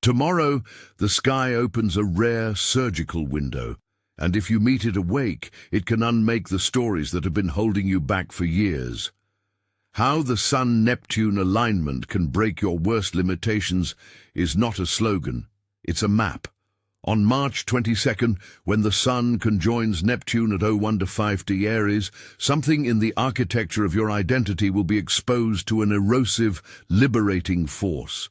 Tomorrow, the sky opens a rare surgical window, and if you meet it awake, it can unmake the stories that have been holding you back for years. How the Sun-Neptune alignment can break your worst limitations is not a slogan, it's a map. On March 22nd, when the Sun conjoins Neptune at 01 to 5D Aries, something in the architecture of your identity will be exposed to an erosive, liberating force.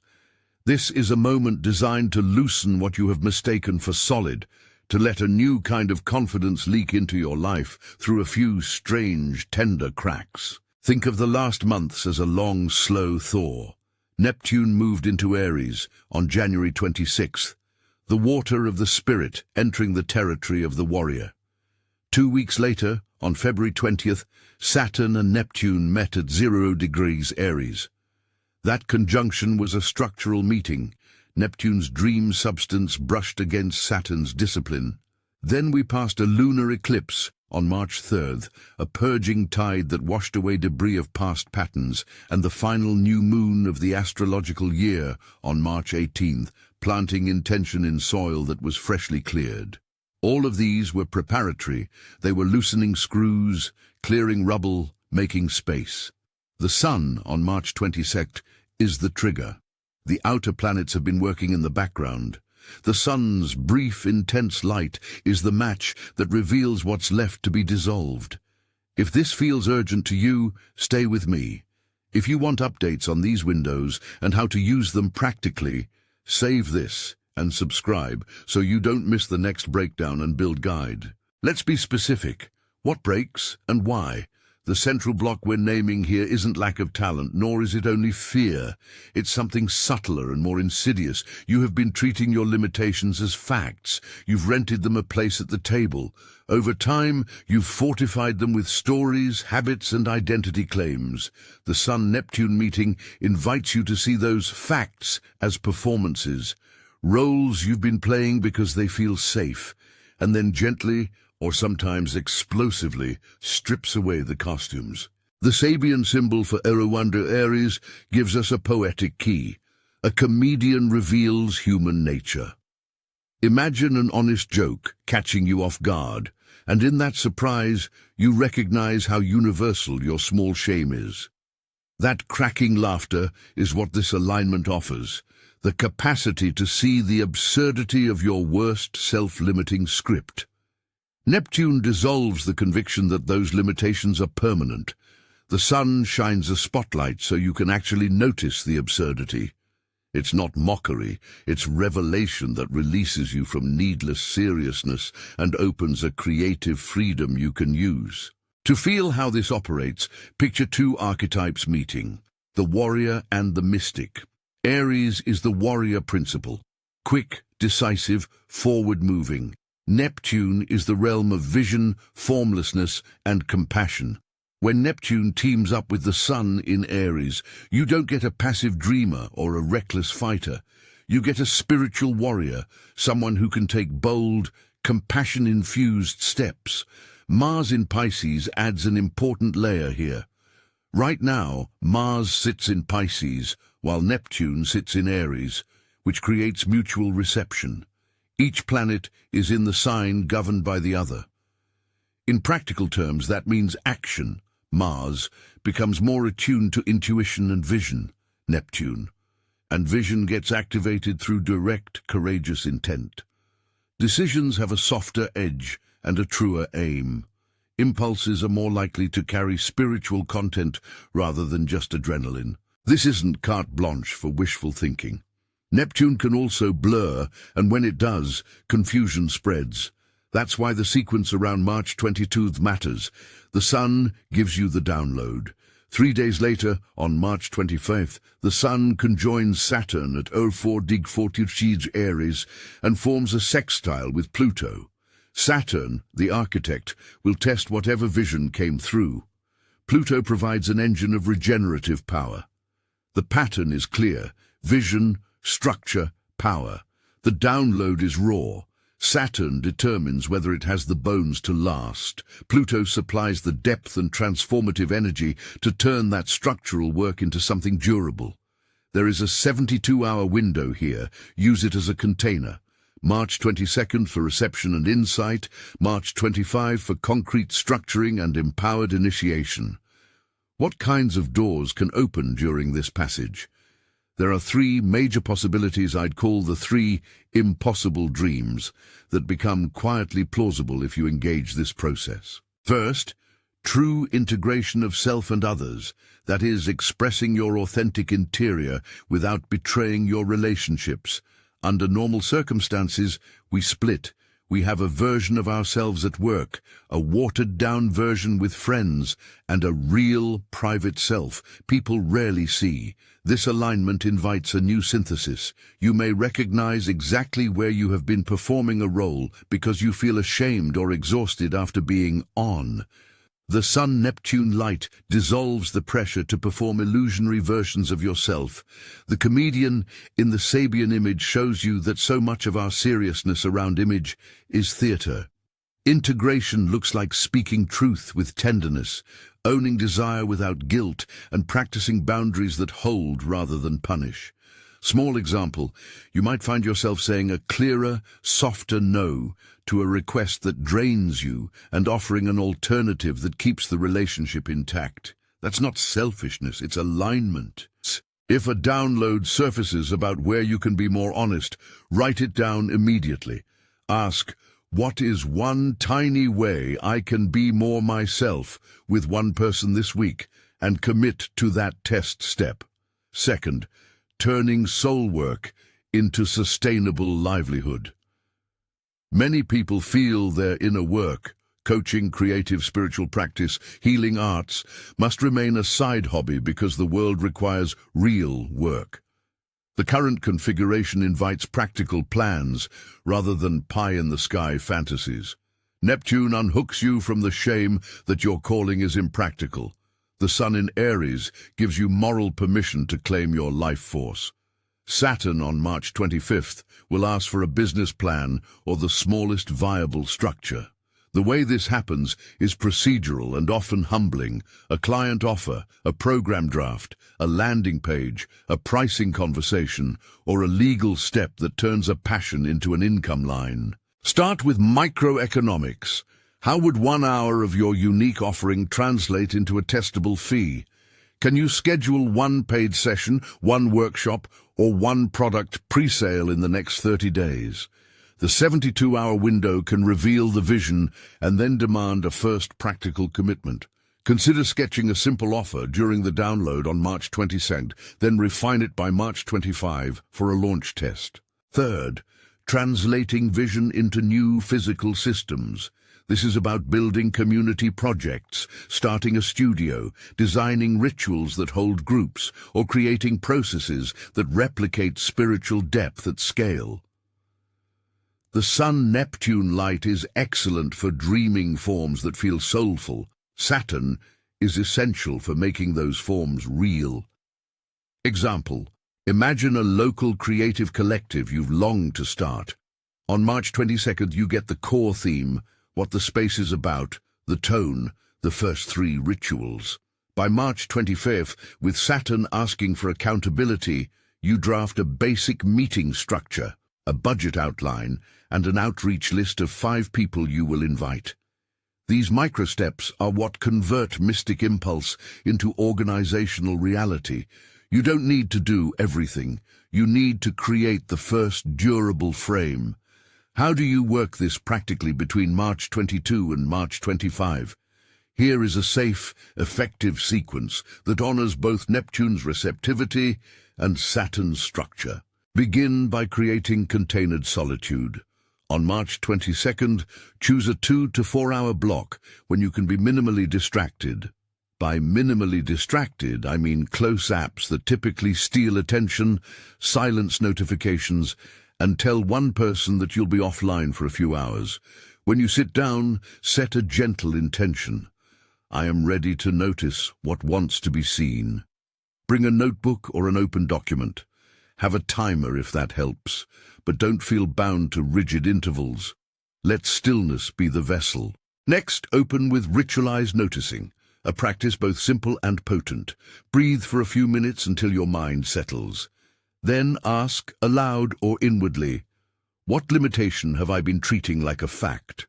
This is a moment designed to loosen what you have mistaken for solid, to let a new kind of confidence leak into your life through a few strange, tender cracks. Think of the last months as a long, slow thaw. Neptune moved into Aries on January 26th, the water of the spirit entering the territory of the warrior. 2 weeks later, on February 20th, Saturn and Neptune met at 0 degrees Aries. That conjunction was a structural meeting. Neptune's dream substance brushed against Saturn's discipline. Then we passed a lunar eclipse on March 3rd, a purging tide that washed away debris of past patterns, and the final new moon of the astrological year on March 18th, planting intention in soil that was freshly cleared. All of these were preparatory. They were loosening screws, clearing rubble, making space. The Sun, on March 22nd, is the trigger. The outer planets have been working in the background. The Sun's brief, intense light is the match that reveals what's left to be dissolved. If this feels urgent to you, stay with me. If you want updates on these windows and how to use them practically, save this and subscribe so you don't miss the next breakdown and build guide. Let's be specific. What breaks and why? The central block we're naming here isn't lack of talent, nor is it only fear. It's something subtler and more insidious. You have been treating your limitations as facts. You've rented them a place at the table. Over time, you've fortified them with stories, habits, and identity claims. The Sun-Neptune meeting invites you to see those facts as performances, roles you've been playing because they feel safe, and then gently, or sometimes explosively, strips away the costumes. The Sabian symbol for Erowanda Aries gives us a poetic key. A comedian reveals human nature. Imagine an honest joke catching you off guard, and in that surprise, you recognize how universal your small shame is. That cracking laughter is what this alignment offers, the capacity to see the absurdity of your worst self-limiting script. Neptune dissolves the conviction that those limitations are permanent. The Sun shines a spotlight so you can actually notice the absurdity. It's not mockery, it's revelation that releases you from needless seriousness and opens a creative freedom you can use. To feel how this operates, picture two archetypes meeting, the warrior and the mystic. Aries is the warrior principle, quick, decisive, forward-moving. Neptune is the realm of vision, formlessness, and compassion. When Neptune teams up with the Sun in Aries, you don't get a passive dreamer or a reckless fighter. You get a spiritual warrior, someone who can take bold, compassion-infused steps. Mars in Pisces adds an important layer here. Right now, Mars sits in Pisces, while Neptune sits in Aries, which creates mutual reception. Each planet is in the sign governed by the other. In practical terms, that means action, Mars, becomes more attuned to intuition and vision, Neptune, and vision gets activated through direct, courageous intent. Decisions have a softer edge and a truer aim. Impulses are more likely to carry spiritual content rather than just adrenaline. This isn't carte blanche for wishful thinking. Neptune can also blur, and when it does, confusion spreads. That's why the sequence around March 22nd matters. The Sun gives you the download. 3 days later, on March 25th, the Sun conjoins Saturn at 04 dig 46 Aries and forms a sextile with Pluto. Saturn, the architect, will test whatever vision came through. Pluto provides an engine of regenerative power. The pattern is clear: vision, structure, power. The download is raw. Saturn determines whether it has the bones to last. Pluto supplies the depth and transformative energy to turn that structural work into something durable. There is a 72-hour window here. Use it as a container. March 22nd for reception and insight, March 25 for concrete structuring and empowered initiation. What kinds of doors can open during this passage? There are three major possibilities I'd call the three impossible dreams that become quietly plausible if you engage this process. First, true integration of self and others, that is, expressing your authentic interior without betraying your relationships. Under normal circumstances, we split. We have a version of ourselves at work, a watered-down version with friends, and a real private self people rarely see. This alignment invites a new synthesis. You may recognize exactly where you have been performing a role because you feel ashamed or exhausted after being on. The Sun-Neptune light dissolves the pressure to perform illusionary versions of yourself. The comedian in the Sabian image shows you that so much of our seriousness around image is theater. Integration looks like speaking truth with tenderness, owning desire without guilt, and practicing boundaries that hold rather than punish. Small example, you might find yourself saying a clearer, softer no to a request that drains you and offering an alternative that keeps the relationship intact. That's not selfishness, it's alignment. If a download surfaces about where you can be more honest, write it down immediately. Ask, what is one tiny way I can be more myself with one person this week, and commit to that test step. Second, turning soul work into sustainable livelihood. Many people feel their inner work, coaching, creative spiritual practice, healing arts, must remain a side hobby because the world requires real work. The current configuration invites practical plans rather than pie-in-the-sky fantasies. Neptune unhooks you from the shame that your calling is impractical. The Sun in Aries gives you moral permission to claim your life force. Saturn on March 25th will ask for a business plan or the smallest viable structure. The way this happens is procedural and often humbling. A client offer, a program draft, a landing page, a pricing conversation, or a legal step that turns a passion into an income line. Start with microeconomics. How would 1 hour of your unique offering translate into a testable fee? Can you schedule one paid session, one workshop, or one product pre-sale in the next 30 days? The 72-hour window can reveal the vision and then demand a first practical commitment. Consider sketching a simple offer during the download on March 22nd, then refine it by March 25 for a launch test. Third, translating vision into new physical systems. This is about building community projects, starting a studio, designing rituals that hold groups, or creating processes that replicate spiritual depth at scale. The Sun-Neptune light is excellent for dreaming forms that feel soulful. Saturn is essential for making those forms real. Example, imagine a local creative collective you've longed to start. On March 22nd, you get the core theme, what the space is about, the tone, the first three rituals. By March 25th, with Saturn asking for accountability, you draft a basic meeting structure, a budget outline, and an outreach list of 5 people you will invite. These microsteps are what convert mystic impulse into organizational reality. You don't need to do everything. You need to create the first durable frame. How do you work this practically between March 22 and March 25? Here is a safe, effective sequence that honors both Neptune's receptivity and Saturn's structure. Begin by creating contained solitude. On March 22nd, choose a 2 to 4 hour block when you can be minimally distracted. By minimally distracted, I mean close apps that typically steal attention, silence notifications, and tell one person that you'll be offline for a few hours. When you sit down, set a gentle intention. I am ready to notice what wants to be seen. Bring a notebook or an open document. Have a timer if that helps, but don't feel bound to rigid intervals. Let stillness be the vessel. Next, open with ritualized noticing. a practice both simple and potent. Breathe for a few minutes until your mind settles. Then ask, aloud or inwardly, what limitation have I been treating like a fact?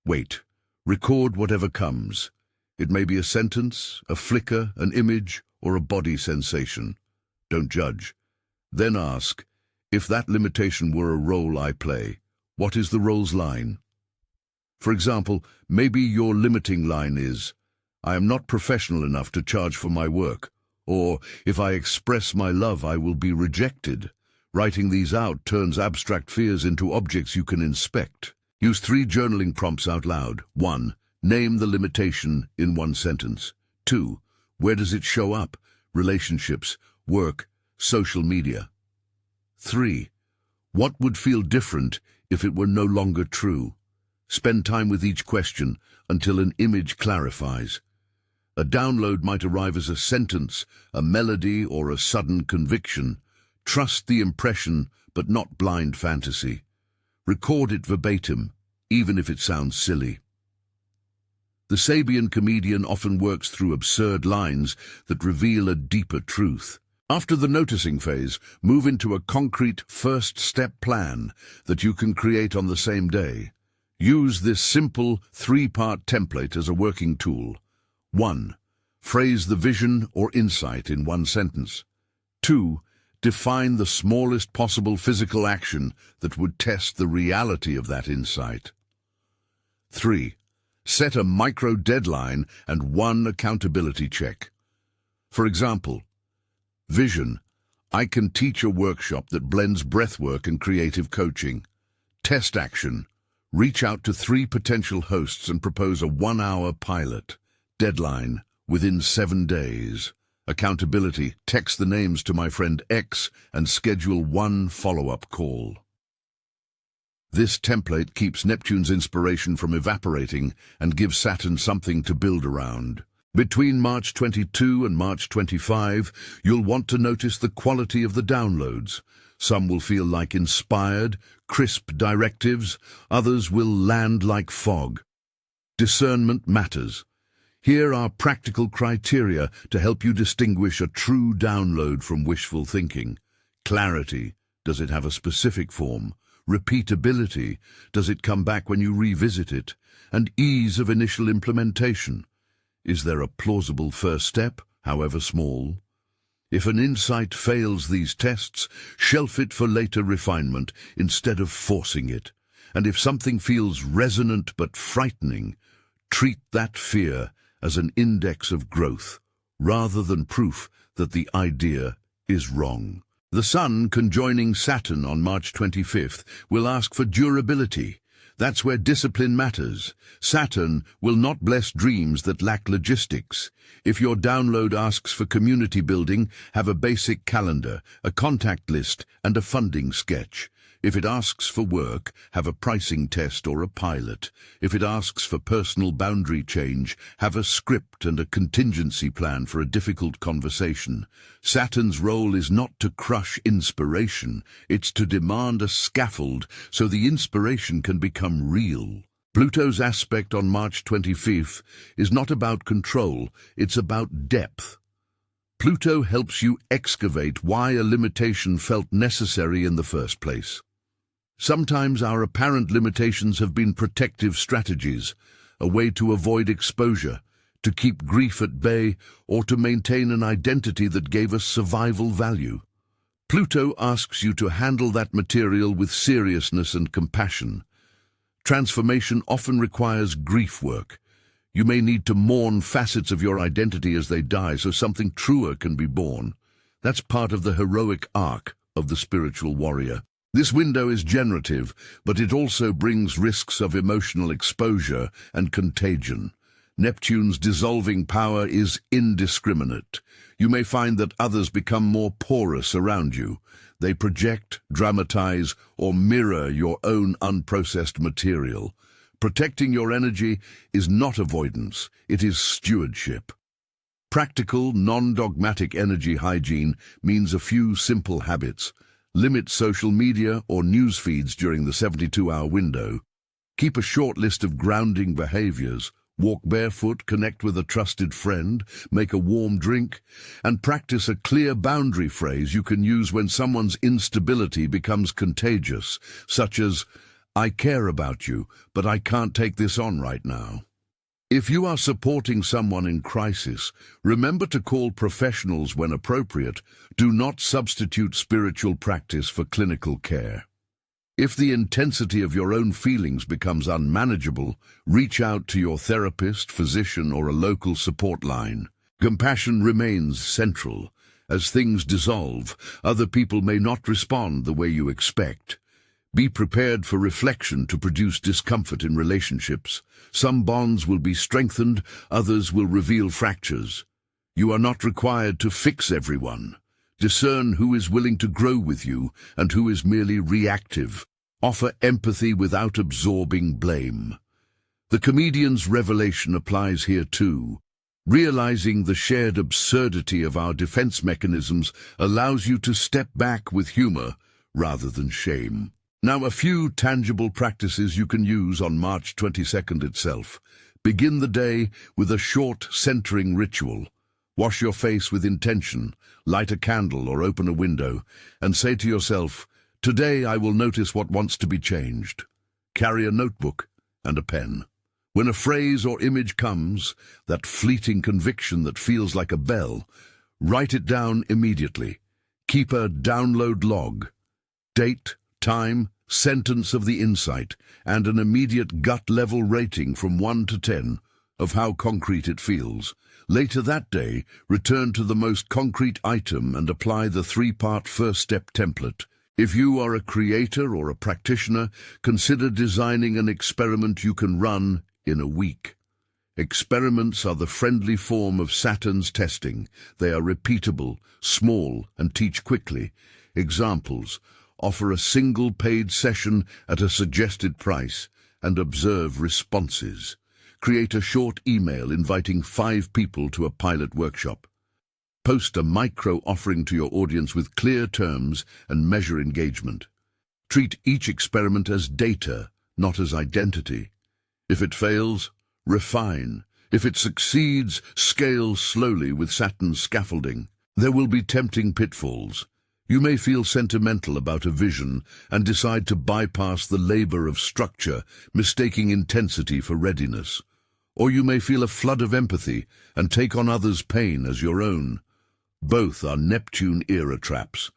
Wait. Record whatever comes. It may be a sentence, a flicker, an image, or a body sensation. Don't judge. Then ask, if that limitation were a role I play, what is the role's line? For example, maybe your limiting line is, I am not professional enough to charge for my work, or if I express my love, I will be rejected. Writing these out turns abstract fears into objects you can inspect. Use 3 journaling prompts out loud. 1. Name the limitation in 1 sentence. 2. Where does it show up? Relationships, work, social media. 3. What would feel different if it were no longer true? Spend time with each question until an image clarifies. A download might arrive as a sentence, a melody, or a sudden conviction. Trust the impression, but not blind fantasy. Record it verbatim, even if it sounds silly. The Sabian comedian often works through absurd lines that reveal a deeper truth. After the noticing phase, move into a concrete first-step plan that you can create on the same day. Use this simple 3-part template as a working tool. 1. Phrase the vision or insight in 1 sentence. 2. Define the smallest possible physical action that would test the reality of that insight. 3. Set a micro deadline and 1 accountability check. For example, vision. I can teach a workshop that blends breathwork and creative coaching. Test action. Reach out to 3 potential hosts and propose a 1-hour pilot. Deadline. Within 7 days. Accountability. Text the names to my friend X and schedule 1 follow-up call. This template keeps Neptune's inspiration from evaporating and gives Saturn something to build around. Between March 22 and March 25, you'll want to notice the quality of the downloads. Some will feel like inspired, crisp directives. Others will land like fog. Discernment matters. Here are practical criteria to help you distinguish a true download from wishful thinking. Clarity. Does it have a specific form? Repeatability. Does it come back when you revisit it? And ease of initial implementation. Is there a plausible first step, however small? If an insight fails these tests, shelf it for later refinement instead of forcing it. And if something feels resonant but frightening, treat that fear as an index of growth, rather than proof that the idea is wrong. The Sun conjoining Saturn on March 25th will ask for durability. That's where discipline matters. Saturn will not bless dreams that lack logistics. If your download asks for community building, have a basic calendar, a contact list, and a funding sketch. If it asks for work, have a pricing test or a pilot. If it asks for personal boundary change, have a script and a contingency plan for a difficult conversation. Saturn's role is not to crush inspiration, it's to demand a scaffold so the inspiration can become real. Pluto's aspect on March 25th is not about control, it's about depth. Pluto helps you excavate why a limitation felt necessary in the first place. Sometimes our apparent limitations have been protective strategies, a way to avoid exposure, to keep grief at bay, or to maintain an identity that gave us survival value. Pluto asks you to handle that material with seriousness and compassion. Transformation often requires grief work. You may need to mourn facets of your identity as they die so something truer can be born. That's part of the heroic arc of the spiritual warrior. This window is generative, but it also brings risks of emotional exposure and contagion. Neptune's dissolving power is indiscriminate. You may find that others become more porous around you. They project, dramatize, or mirror your own unprocessed material. Protecting your energy is not avoidance, it is stewardship. Practical, non-dogmatic energy hygiene means a few simple habits. Limit social media or news feeds during the 72-hour window. Keep a short list of grounding behaviors. Walk barefoot, connect with a trusted friend, make a warm drink, and practice a clear boundary phrase you can use when someone's instability becomes contagious, such as, "I care about you, but I can't take this on right now." If you are supporting someone in crisis, remember to call professionals when appropriate. Do not substitute spiritual practice for clinical care. If the intensity of your own feelings becomes unmanageable, reach out to your therapist, physician, or a local support line. Compassion remains central. As things dissolve, other people may not respond the way you expect. Be prepared for reflection to produce discomfort in relationships. Some bonds will be strengthened, others will reveal fractures. You are not required to fix everyone. Discern who is willing to grow with you and who is merely reactive. Offer empathy without absorbing blame. The comedian's revelation applies here too. Realizing the shared absurdity of our defense mechanisms allows you to step back with humor rather than shame. Now, a few tangible practices you can use on March 22nd itself. Begin the day with a short, centering ritual. Wash your face with intention, light a candle or open a window, and say to yourself, "Today I will notice what wants to be changed." Carry a notebook and a pen. When a phrase or image comes, that fleeting conviction that feels like a bell, write it down immediately. Keep a download log. Date, time, sentence of the insight, and an immediate gut-level rating from 1 to 10 of how concrete it feels. Later that day, return to the most concrete item and apply the 3-part first-step template. If you are a creator or a practitioner, consider designing an experiment you can run in a week. Experiments are the friendly form of Saturn's testing. They are repeatable, small, and teach quickly. Examples: offer a single paid session at a suggested price and observe responses. Create a short email inviting 5 people to a pilot workshop. Post a micro offering to your audience with clear terms and measure engagement. Treat each experiment as data, not as identity. If it fails, refine. If it succeeds, scale slowly with Saturn's scaffolding. There will be tempting pitfalls. You may feel sentimental about a vision and decide to bypass the labor of structure, mistaking intensity for readiness. Or you may feel a flood of empathy and take on others' pain as your own. Both are Neptune-era traps.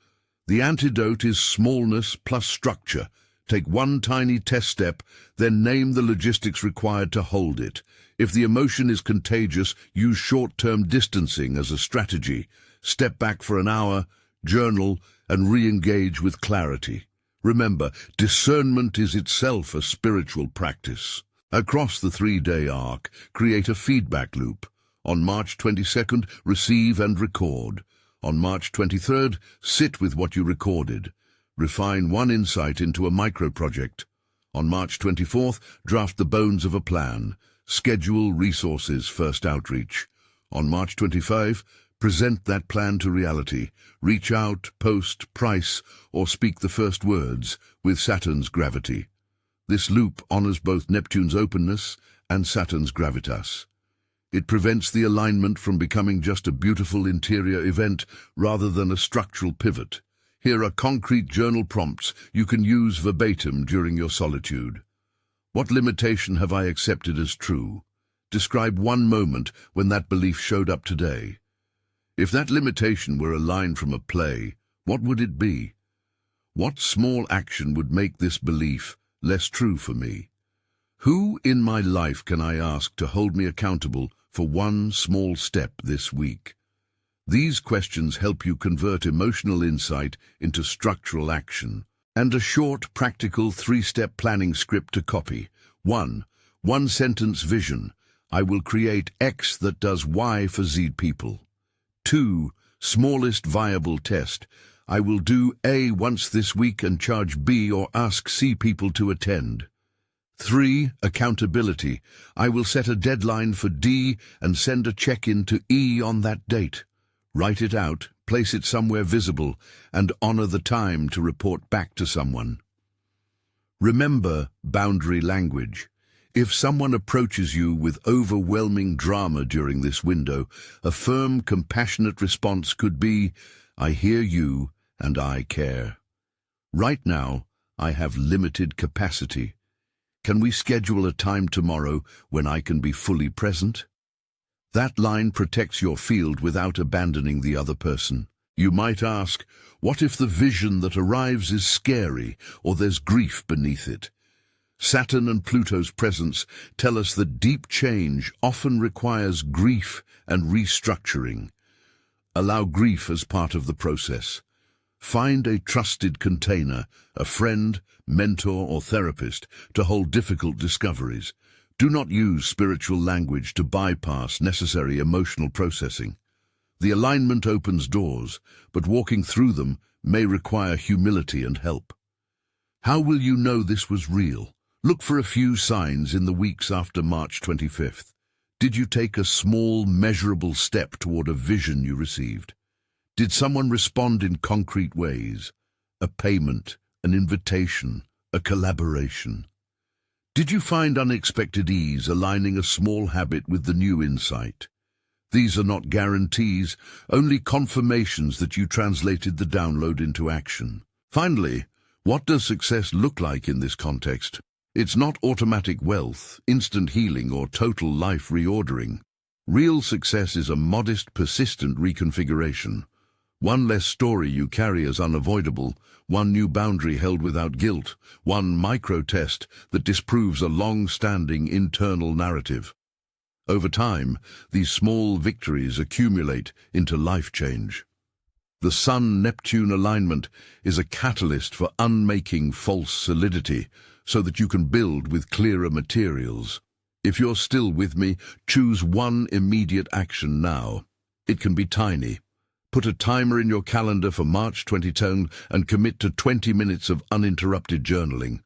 The antidote is smallness plus structure. Take one tiny test step, then name the logistics required to hold it. If the emotion is contagious, use short-term distancing as a strategy. Step back for an hour, journal, and re-engage with clarity. Remember, discernment is itself a spiritual practice. Across the 3-day arc, create a feedback loop. On March 22nd, receive and record. On March 23rd, sit with what you recorded. Refine one insight into a micro-project. On March 24th, draft the bones of a plan. Schedule resources first outreach. On March 25th, present that plan to reality. Reach out, post, price, or speak the first words with Saturn's gravity. This loop honors both Neptune's openness and Saturn's gravitas. It prevents the alignment from becoming just a beautiful interior event rather than a structural pivot. Here are concrete journal prompts you can use verbatim during your solitude. What limitation have I accepted as true? Describe one moment when that belief showed up today. If that limitation were a line from a play, what would it be? What small action would make this belief less true for me? Who in my life can I ask to hold me accountable for one small step this week? These questions help you convert emotional insight into structural action. And a short, practical 3-step planning script to copy. 1. One-sentence vision. I will create X that does Y for Z people. 2. Smallest viable test. I will do A once this week and charge B or ask C people to attend. 3. Accountability. I will set a deadline for D and send a check-in to E on that date. Write it out, place it somewhere visible, and honor the time to report back to someone. Remember boundary language. If someone approaches you with overwhelming drama during this window, a firm, compassionate response could be, "I hear you and I care. Right now, I have limited capacity. Can we schedule a time tomorrow when I can be fully present?" That line protects your field without abandoning the other person. You might ask, what if the vision that arrives is scary or there's grief beneath it? Saturn and Pluto's presence tell us that deep change often requires grief and restructuring. Allow grief as part of the process. Find a trusted container, a friend, mentor, or therapist, to hold difficult discoveries. Do not use spiritual language to bypass necessary emotional processing. The alignment opens doors, but walking through them may require humility and help. How will you know this was real? Look for a few signs in the weeks after March 25th. Did you take a small, measurable step toward a vision you received? Did someone respond in concrete ways? A payment, an invitation, a collaboration? Did you find unexpected ease aligning a small habit with the new insight? These are not guarantees, only confirmations that you translated the download into action. Finally, what does success look like in this context? It's not automatic wealth, instant healing, or total life reordering. Real success is a modest, persistent reconfiguration. One less story you carry as unavoidable, one new boundary held without guilt, one micro-test that disproves a long-standing internal narrative. Over time, these small victories accumulate into life change. The Sun-Neptune alignment is a catalyst for unmaking false solidity so that you can build with clearer materials. If you're still with me, choose one immediate action now. It can be tiny. Put a timer in your calendar for March 2010 and commit to 20 minutes of uninterrupted journaling.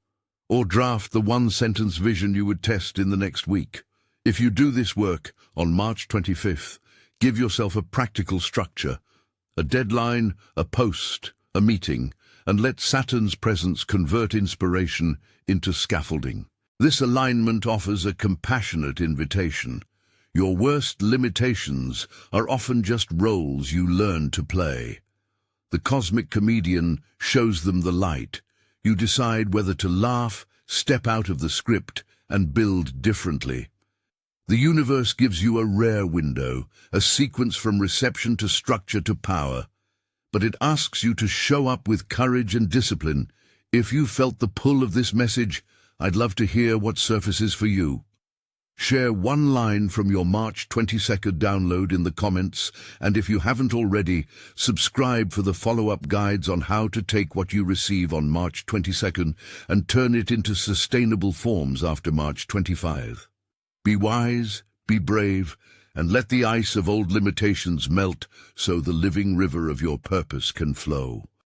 Or draft the one-sentence vision you would test in the next week. If you do this work on March 25th, give yourself a practical structure, a deadline, a post, a meeting, and let Saturn's presence convert inspiration into scaffolding. This alignment offers a compassionate invitation. Your worst limitations are often just roles you learn to play. The cosmic comedian shows them the light. You decide whether to laugh, step out of the script, and build differently. The universe gives you a rare window, a sequence from reception to structure to power. But it asks you to show up with courage and discipline. If you felt the pull of this message, I'd love to hear what surfaces for you. Share one line from your March 22nd download in the comments, and if you haven't already, subscribe for the follow-up guides on how to take what you receive on March 22nd and turn it into sustainable forms after March 25. Be wise, be brave, and let the ice of old limitations melt so the living river of your purpose can flow.